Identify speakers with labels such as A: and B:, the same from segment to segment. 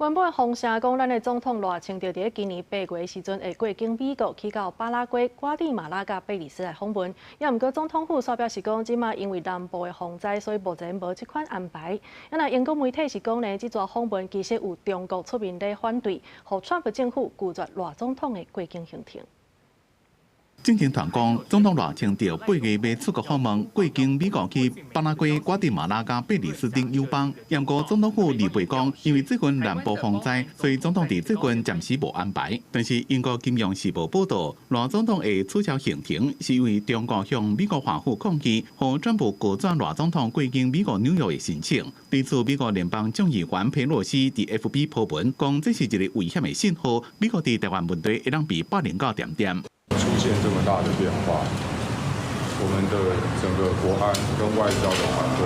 A: 原本风声讲，咱的总统赖清德伫今年8月时阵会过境美国，去到巴拉圭、瓜地马拉、甲贝里斯来访问。也毋过总统府所表示讲，即马因为南部的洪灾，所以目前无即款安排。那英国媒体是讲呢，即座访问其实有中国出面咧反对，互川普政府拒绝赖总统的过境行程。
B: 政经团讲，总统赖清德8月要出国访问，过境美国去巴拉圭、瓜地马拉、甲贝里斯等友邦。不过总统府立备讲，因为最近南部洪灾，所以总统伫最近暂时无安排。但是英国金融时报报道，赖总统会取消行程，是因为中国向美国华府抗议，和宣布拒绝赖总统过境美国纽约的申请。对此，美国联邦众议员佩洛西伫 FB 破文，讲这是一个危险的信号，美国伫台湾问题会当被霸凌到点点。
C: 出现这么大的变化，我们的整个国安跟外交的团队，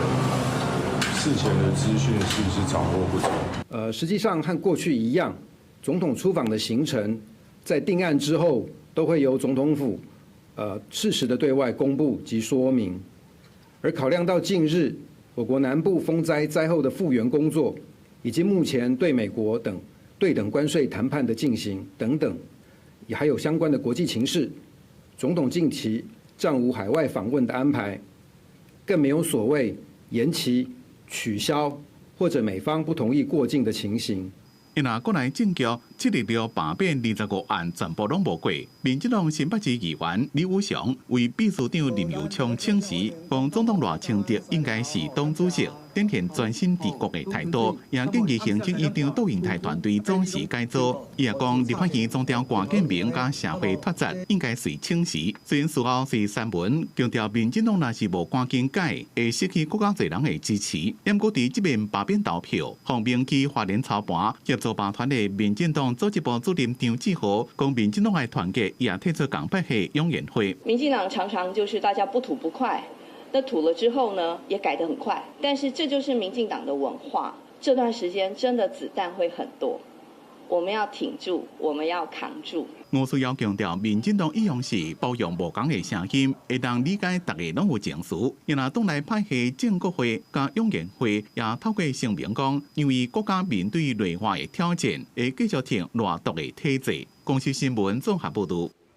C: 事前的资讯是不是掌握不足？
D: 实际上和过去一样，总统出访的行程在定案之后，都会由总统府适时的对外公布及说明。而考量到近日我国南部风灾灾后的复原工作，以及目前对美国等对等关税谈判的进行等等。 也还有相关的国际情势，总统近期暂无海外访问的安排，更没有所谓延期、取消或者美方不同意过境的情形。
B: 因若国内政局7日了罢免25案全部拢无过，民进党新北市议员李武祥为秘书长林佑昌请辞，讲总统赖清德应该是党主席，展现专心治国的态度，也建议行政院长杜永泰团队总时改组。伊也讲立法院总调关建明甲社会脱节，应该随请辞。虽然事后是删文，强调民进党若是无赶紧改，会失去更加侪人的支持。不过伫这边罢免投票，方面去花莲操盘协助罢团的民进党组织部主任张志豪讲，民进党的团结也提出港北系永远会。
E: 民进党常常就是大家不吐不快。 那吐了之后呢，也改得很快，但是这就是民进党的文化。这段时间真的子弹会很多，我们要挺住，我们要扛住。
B: 吴思瑶强调，民进党一样是包容无同的声音，会当理解大家拢有情绪。因若党内派系政国会甲永延会也透过声明讲，因为国家面对内外的挑战，会继续挺赖独的体制。公司新闻综合报道。